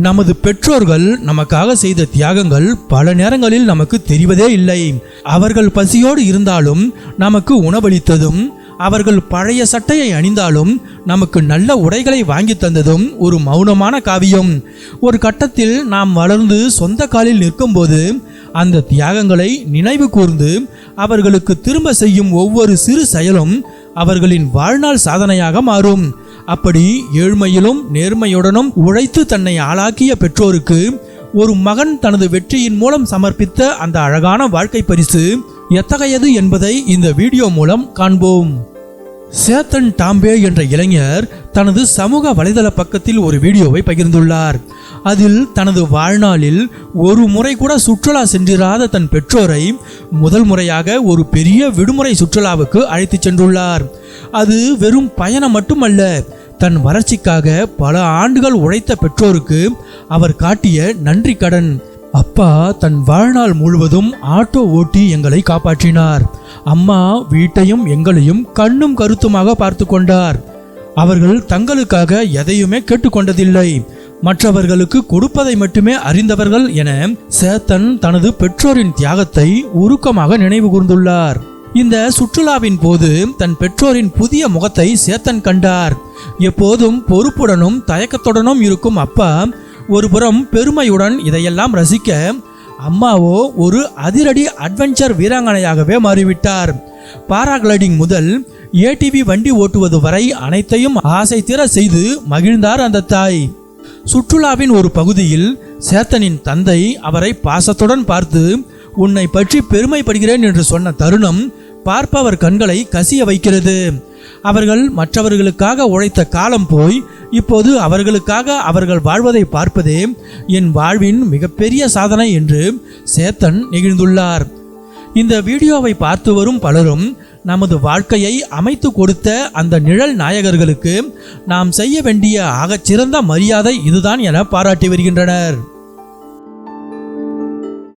நமது பெற்றோர்கள் நமக்காக செய்த தியாகங்கள் பல நேரங்களில் நமக்கு தெரிவதே இல்லை. அவர்கள் பசியோடு இருந்தாலும் நமக்கு உணவளித்ததும், அவர்கள் பழைய சட்டையை அணிந்தாலும் நமக்கு நல்ல உடைகளை வாங்கி தந்ததும் ஒரு மௌனமான காவியம். ஒரு கட்டத்தில் நாம் வளர்ந்து சொந்த காலில் நிற்கும்போது அந்த தியாகங்களை நினைவு கூர்ந்து அவர்களுக்கு திரும்ப செய்யும் ஒவ்வொரு சிறு செயலும் அவர்களின் வாழ்நாள் சாதனையாக மாறும். அப்படி ஏழ்மையிலும் நேர்மையுடனும் உழைத்து தன்னை ஆளாக்கிய பெற்றோருக்கு ஒரு மகன் தனது வெற்றியின் மூலம் சமர்ப்பித்த அந்த அழகான வாழ்க்கை பரிசு எத்தகையது என்பதை இந்த வீடியோ மூலம் காண்போம். சேத்தன் டாம்பே என்ற இளைஞர் தனது சமூக வலைதள பக்கத்தில் ஒரு வீடியோவை பகிர்ந்துள்ளார். அதில் தனது வாழ்நாளில் ஒரு முறை கூட சுற்றுலா சென்றிராத தன் பெற்றோரை முதல் முறையாக ஒரு பெரிய விடுமுறை சுற்றுலாவுக்கு அழைத்து சென்றுள்ளார். அது வெறும் பயணம் மட்டுமல்ல, தன் வளர்ச்சிக்காக பல ஆண்டுகள் உழைத்த பெற்றோருக்கு அவர் காட்டிய நன்றி கடன். அப்பா தன் வாழ்நாள் முழுவதும் ஆட்டோ ஓட்டி எங்களை காப்பாற்றினார். அம்மா வீட்டையும் எங்களையும் கண்ணும் கருத்துமாக பார்த்து கொண்டார். அவர்கள் தங்களுக்காக எதையுமே கேட்டுக்கொண்டதில்லை, மற்றவர்களுக்கு கொடுப்பதை மட்டுமே அறிந்தவர்கள் என சேத்தன் தனது பெற்றோரின் தியாகத்தை உருக்கமாக நினைவு கூர்ந்துள்ளார். இந்த சுற்றுலாவின் போது தன் பெற்றோரின் புதிய முகத்தை சேத்தன் கண்டார். எப்போதும் பொறுப்புடனும் தயக்கத்துடனும் இருக்கும் அப்பா ஒருபுறம் பெருமையுடன் இதையெல்லாம் ரசிக்க, அம்மாவோ ஒரு அதிரடி அட்வென்ச்சர் வீராங்கனையாகவே மாறிவிட்டார். பாராகிளைடிங் முதல் ஏடிவி வண்டி ஓட்டுவது வரை அனைத்தையும் ஆசை தீர செய்து மகிழ்ந்தார் அந்த தாய். சுற்றுலாவின் ஒரு பகுதியில் சேத்தனின் தந்தை அவரை பாசத்துடன் பார்த்து, உன்னை பற்றி பெருமைப்படுகிறேன் என்று சொன்ன தருணம் பார்ப்பவர் கண்களை கசிய வைக்கிறது. அவர்கள் மற்றவர்களுக்காக உழைத்த காலம் போய் இப்போது அவர்களுக்காக அவர்கள் வாழ்வதை பார்ப்பதே என் வாழ்வின் மிகப்பெரிய சாதனை என்று சேத்தன் நெகிழ்ந்துள்ளார். இந்த வீடியோவை பார்த்து வரும் பலரும் நமது வாழ்க்கையை அமைத்து கொடுத்த அந்த நிழல் நாயகர்களுக்கு நாம் செய்ய வேண்டிய ஆகச்சிறந்த மரியாதை இதுதான் என பாராட்டி வருகின்றனர்.